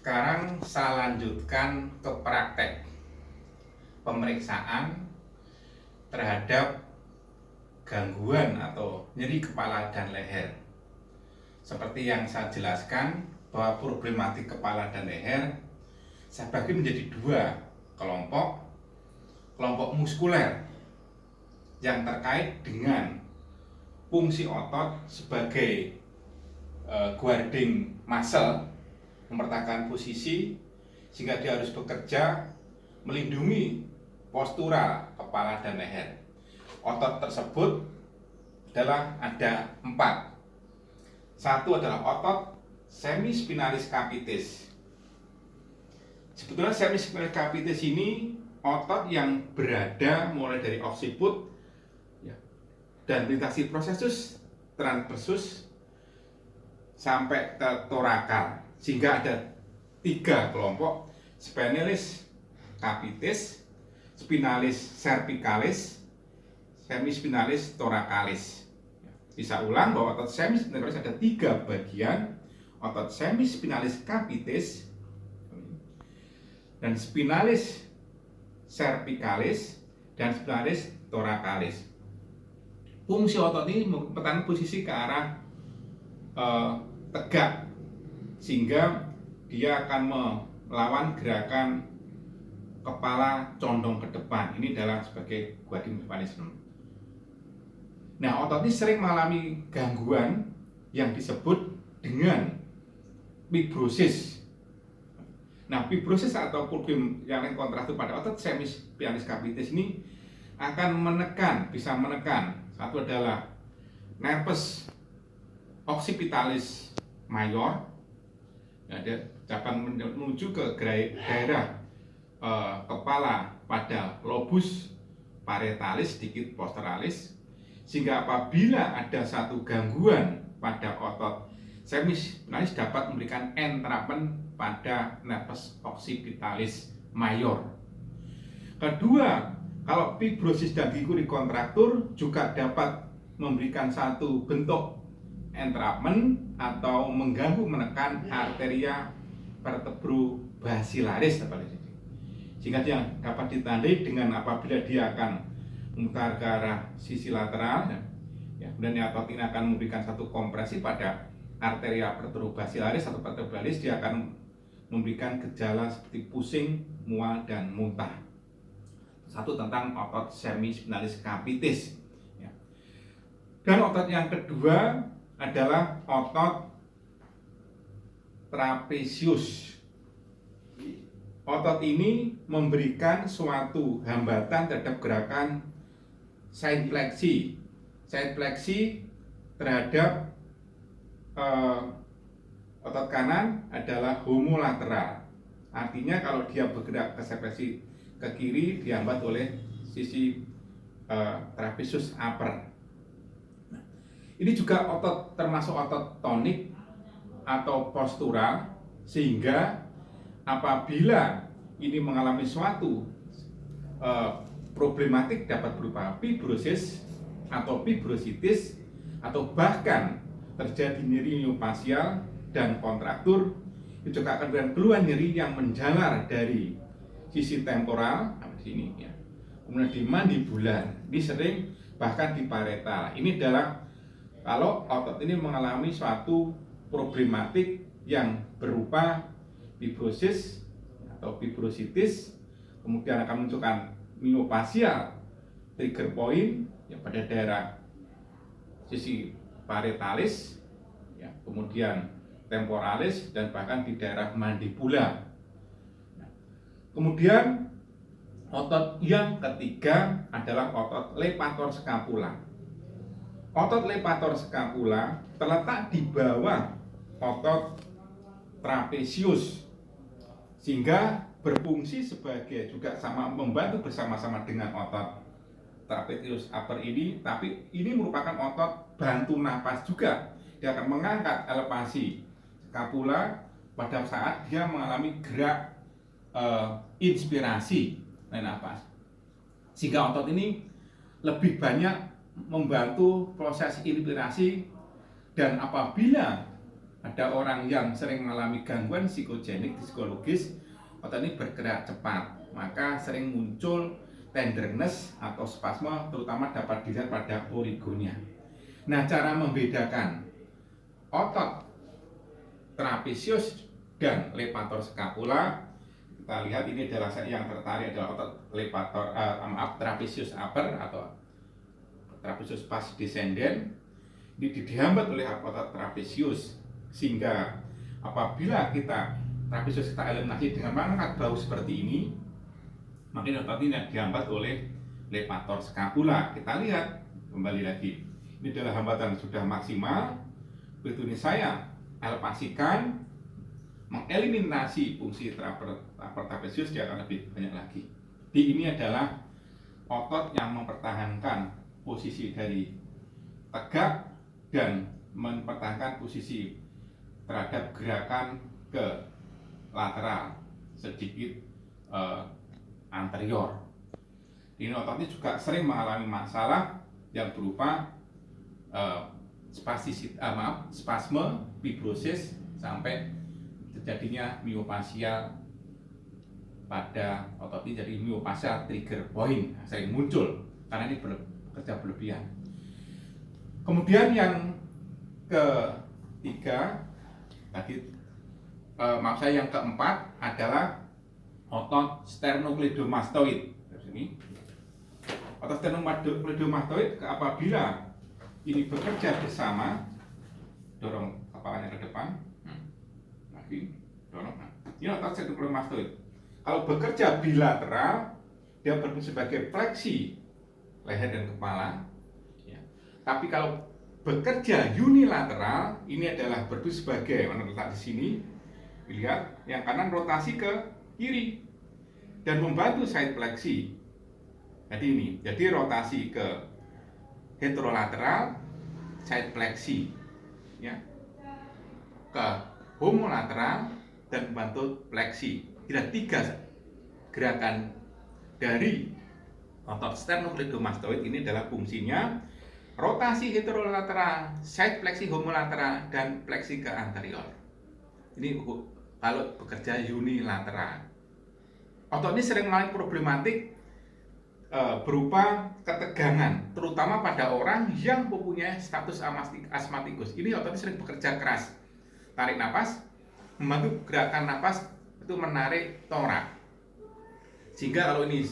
Sekarang saya lanjutkan ke praktek pemeriksaan terhadap gangguan atau nyeri kepala dan leher. Seperti yang saya jelaskan bahwa problematik kepala dan leher saya bagi menjadi dua kelompok. Kelompok muskuler yang terkait dengan fungsi otot sebagai guarding muscle, mempertahankan posisi sehingga dia harus bekerja melindungi postural kepala dan leher. Otot tersebut adalah ada 4. Satu adalah otot semispinalis capitis. Sebetulnya semispinalis capitis ini otot yang berada mulai dari occiput dan melintasi processus transversus sampai ke thoracal, sehingga ada 3 kelompok: spinalis capitis, spinalis cervicalis, semispinalis thoracalis. Bisa ulang bahwa otot semispinalis ada 3 bagian: otot semispinalis capitis dan spinalis cervicalis dan spinalis thoracalis. Fungsi otot ini mempertahankan posisi ke arah tegak, sehingga dia akan melawan gerakan kepala condong ke depan. Ini adalah sebagai guarding mechanism. Nah, otot ini sering mengalami gangguan yang disebut dengan fibrosis. Nah, fibrosis atau problem yang lain kontraktif pada otot semispinalis capitis ini akan bisa menekan. Satu adalah nervus occipitalis major, dia dapat menuju ke daerah kepala pada lobus parietalis sedikit posteralis, sehingga apabila ada satu gangguan pada otot semispinalis dapat memberikan entrapment pada nervus occipitalis major. Kedua, kalau fibrosis dan diikuti kontraktur juga dapat memberikan satu bentuk entrapment atau mengganggu menekan arteria vertebrobasilaris, sehingga dia dapat ditandai dengan apabila dia akan memutar ke arah sisi lateral, kemudian otot ini akan memberikan satu kompresi pada arteria vertebrobasilaris atau vertebralis. Dia akan memberikan gejala seperti pusing, mual, dan muntah. Satu tentang otot semispinalis capitis. Dan otot yang kedua adalah otot trapezius. Otot ini memberikan suatu hambatan terhadap gerakan side fleksi. Side fleksi terhadap otot kanan adalah homolateral. Artinya kalau dia bergerak ke side fleksi ke kiri dihambat oleh sisi trapezius upper. Ini juga otot termasuk otot tonik atau postural, sehingga apabila ini mengalami suatu problematik dapat berupa fibrosis atau fibrositis, atau bahkan terjadi nyeri miofasial dan kontraktur. Itu juga akan keluar nyeri yang menjalar dari sisi temporal di sini, kemudian di mandibular, ini sering bahkan di parietal. Ini adalah kalau otot ini mengalami suatu problematik yang berupa fibrosis atau fibrositis, kemudian akan menunjukkan miofasial trigger point pada daerah sisi parietalis, kemudian temporalis, dan bahkan di daerah mandibula. Kemudian otot yang ketiga adalah otot levator scapula. Otot levator scapula terletak di bawah otot trapezius, sehingga berfungsi sebagai juga sama membantu bersama-sama dengan otot trapezius upper ini, tapi ini merupakan otot bantu napas juga. Dia akan mengangkat elevasi scapula pada saat dia mengalami gerak inspirasi napas, sehingga otot ini lebih banyak membantu proses inspirasi. Dan apabila ada orang yang sering mengalami gangguan psikogenik, psikologis, otot ini bergerak cepat, maka sering muncul tenderness atau spasme, terutama dapat dilihat pada origonia. Nah, cara membedakan otot trapezius dan levator scapula, kita lihat ini adalah yang tertarik adalah otot levator, trapezius upper atau trapezius pas descendens. Ini dihambat oleh otot trapezius, sehingga apabila kita trapezius kita eliminasi dengan mengangkat bahu seperti ini, maka otot ini dihambat oleh levator scapula. Kita lihat kembali lagi, ini adalah hambatan sudah maksimal. Begitu ini saya elevasikan, mengeliminasi fungsi trapezius, dia akan lebih banyak lagi. Di ini adalah otot yang mempertahankan posisi dari tegak dan mempertahankan posisi terhadap gerakan ke lateral sedikit anterior. Ini otot ini juga sering mengalami masalah yang berupa spasme, fibrosis, sampai terjadinya myofasia pada otot ini. Jadi myofasia trigger point sering muncul karena ini bekerja berlebihan. Kemudian yang ketiga tadi, maaf saya, yang keempat adalah otot sternocleidomastoid. Ini otot sternocleidomastoid apabila ini bekerja bersama, dorong kepalanya ke depan, lagi dorong. Ini otot sternocleidomastoid. Kalau bekerja bilateral, dia berfungsi sebagai fleksi leher dan kepala. Tapi kalau bekerja unilateral, ini adalah berfungsi sebagai, mana letak di sini, lihat, yang kanan rotasi ke kiri dan membantu side fleksi. Jadi ini, jadi rotasi ke heterolateral, side fleksi, ya, ke homolateral dan membantu fleksi. Tidak tiga gerakan dari otot sternocleidomastoid ini adalah fungsinya rotasi heterolateral, side fleksi homolateral, dan fleksi ke anterior. Ini kalau bekerja unilateral. Otot ini sering mengalami problematik berupa ketegangan, terutama pada orang yang mempunyai status asmatikus. Ini otot ini sering bekerja keras, tarik nafas, membantu gerakan nafas itu menarik torak. Sehingga kalau ini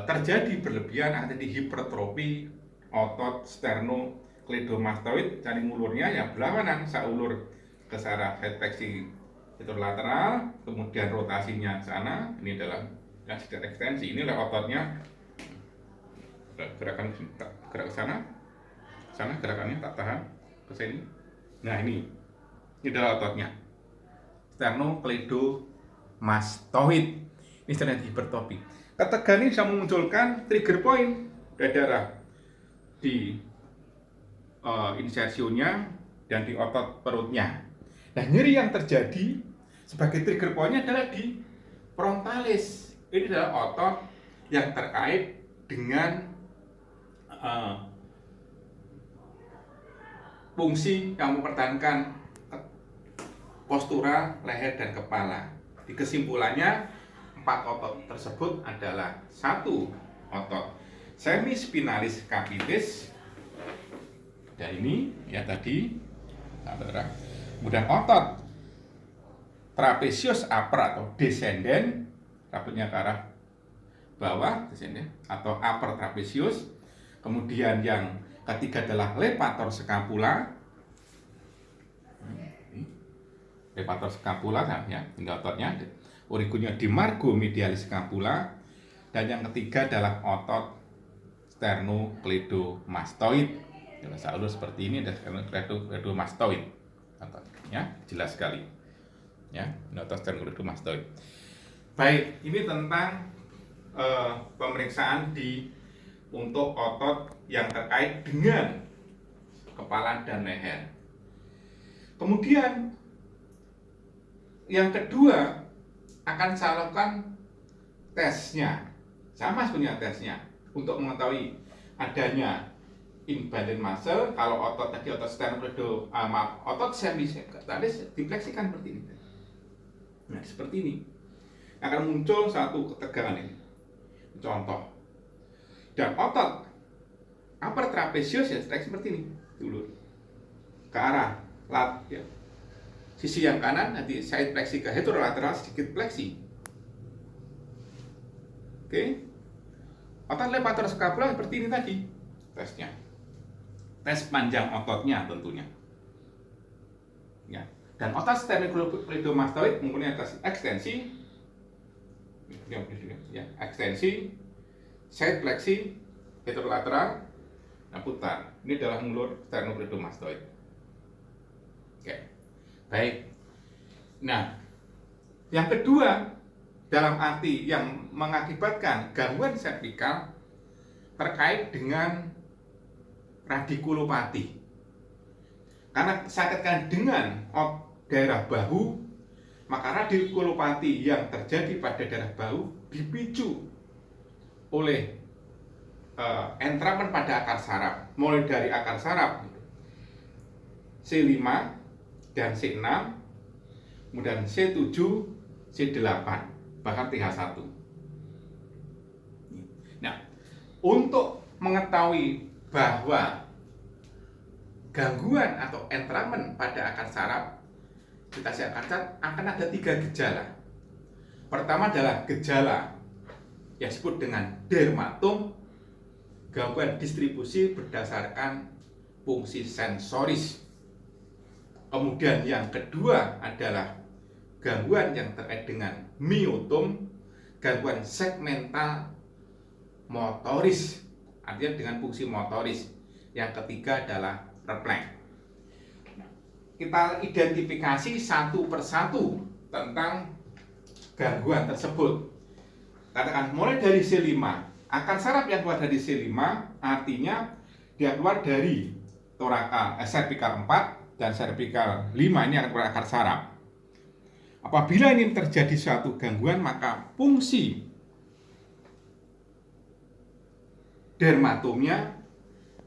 terjadi berlebihan, akan jadi hipertrofi otot sternocleidomastoid. Cari ngulurnya ya berlawanan, saulur ke arah side fleksi heterolateral, kemudian rotasinya ke sana. Ini adalah yang sedikit ekstensi. Ini adalah ototnya, gerakan gerak ke sana gerakannya tak tahan ke sini. Nah ini adalah ototnya sternocleidomastoid. Ini sedang hipertrofi. Ketegangan ini bisa memunculkan trigger point darah di insersionya dan di otot perutnya. Nah, nyeri yang terjadi sebagai trigger point-nya adalah di frontalis. Ini adalah otot yang terkait dengan fungsi yang mempertahankan postura leher dan kepala. Di kesimpulannya, 4 otot tersebut adalah: 1. Otot semispinalis capitis, dan ini ya tadi, kemudian otot trapezius upper atau descendens, rambutnya ke arah bawah, descendens atau upper trapezius. Kemudian yang ketiga adalah levator scapula, levator scapula ya, tinggal ototnya, origonia di margo medialis scapula. Dan yang ketiga adalah otot sternocleidomastoid. Kalau saulur seperti ini ada sternocleidomastoid. Ya, jelas sekali. Ya, ini otot sternocleidomastoid. Baik, ini tentang pemeriksaan untuk otot yang terkait dengan kepala dan leher. Kemudian yang kedua akan saya lakukan tesnya, sama sebenarnya tesnya, untuk mengetahui adanya inbanded muscle. Kalau otot tadi otot sternocleido, otot semicapitalis dipleksikan seperti ini. Nah, seperti ini akan muncul satu ketegangan ini. Contoh. Dan otot upper trapezius ya seperti ini dulu ke arah ya. Sisi yang kanan nanti side fleksi ke heterolateral sedikit fleksi. Oke. Otot levator scapula seperti ini tadi tesnya. Tes panjang ototnya tentunya. Ya. Dan otot sternocleidomastoid mempunyai tes ekstensi, ya, ekstensi, side fleksi, heterolateral, nah putar. Ini adalah mulur sternocleidomastoid. Oke, baik. Nah, yang kedua dalam arti yang mengakibatkan gangguan servikal terkait dengan radikulopati. Karena sakitkan dengan daerah bahu, maka radikulopati yang terjadi pada daerah bahu dipicu oleh entrapment pada akar saraf, mulai dari akar saraf C5 dan C6, kemudian C7, C8, bahkan TH1. Nah, untuk mengetahui bahwa gangguan atau entrapment pada akar saraf akan ada 3 gejala. Pertama adalah gejala yang disebut dengan dermatom, gangguan distribusi berdasarkan fungsi sensoris. Kemudian yang kedua adalah gangguan yang terkait dengan miotom, gangguan segmental motoris, artinya dengan fungsi motoris. Yang ketiga adalah refleks. Kita identifikasi satu persatu tentang gangguan tersebut. Katakan mulai dari C5, akar saraf yang keluar dari C5 artinya dia keluar dari cervical 4 dan cervical 5, ini akan keluar akar saraf. Apabila ini terjadi suatu gangguan, maka fungsi dermatomnya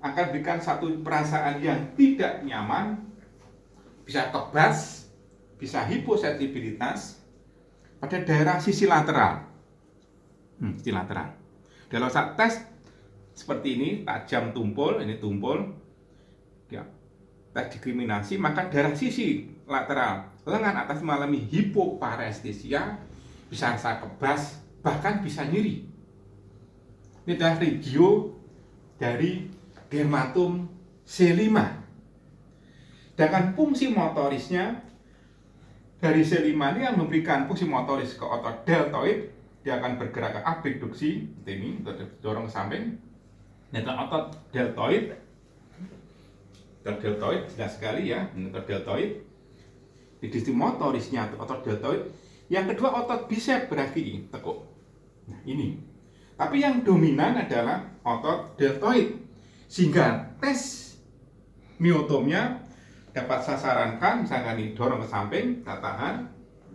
akan berikan satu perasaan yang tidak nyaman, bisa kebas, bisa hiposensibilitas pada daerah sisi lateral. Sisi lateral. Kalau saat tes seperti ini, tajam tumpul, ini tumpul, ya, tes diskriminasi, maka daerah sisi lateral lengan atas mengalami hipoparestesia, bisa rasa kebas, bahkan bisa nyeri. Ini adalah regio dari dermatom C5. Sedangkan fungsi motorisnya dari C5 ini yang memberikan fungsi motoris ke otot deltoid, dia akan bergerak ke abduksi, ini dorong ke samping. Ini adalah otot deltoid. Deltoid jelas sekali ya, ini otot deltoid. Di distrik motorisnya otot deltoid. Yang kedua otot bicep brachii, tekuk. Nah, ini. Tapi yang dominan adalah otot deltoid. Sehingga tes miotomnya dapat saya sarankan, misalkan ini dorong ke samping, saya tahan,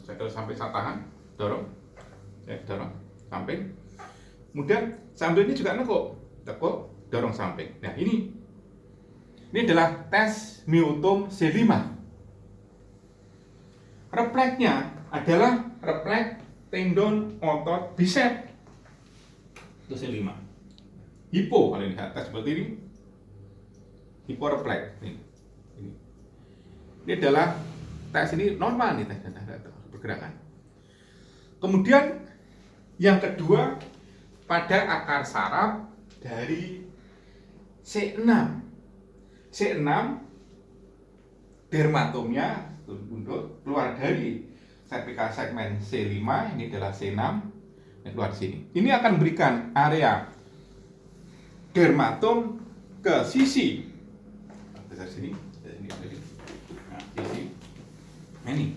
saya dorong sampai saya tahan, dorong, saya dorong samping. Kemudian sambil ini juga nekuk, dorong samping. Nah ini adalah tes miotom C5. Refleksnya adalah refleks tendon otot bicep. Itu C5. Hipo kalau ini tes seperti ini. Hiporefleks ini. Ini adalah tes ini normal nih tes pergerakan. Kemudian yang kedua pada akar saraf dari C6. C6 dermatomnya untuk keluar dari cervical segmen C5, ini adalah C6 yang keluar di sini. Ini akan memberikan area dermatom ke sisi besar sini, nah, sisi ini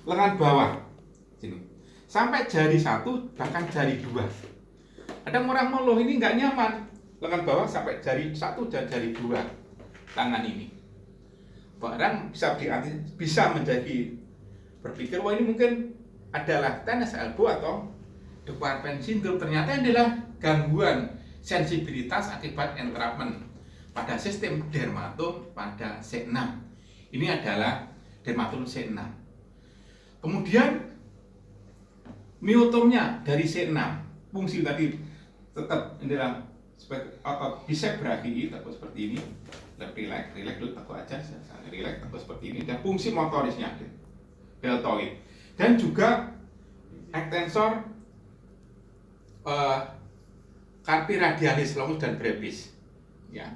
lengan bawah sini sampai jari 1 bahkan jari 2. Ada orang mengeluh ini nggak nyaman lengan bawah sampai jari 1 dan jari 2 tangan ini. Barang bisa menjadi berpikir wah ini mungkin adalah tennis elbow atau Department syndrome. Ternyata adalah gangguan sensibilitas akibat entrapment pada sistem dermatom pada C6. Ini adalah dermatom C6. Kemudian myotomnya dari C6, fungsi tadi tetap inilah sebagai otot bicep brachii tekuk seperti ini, relax dulu tekuk aja, relax tekuk seperti ini, dan fungsi motorisnya deltoid, dan juga extensor carpi radialis longus dan brevis, ya.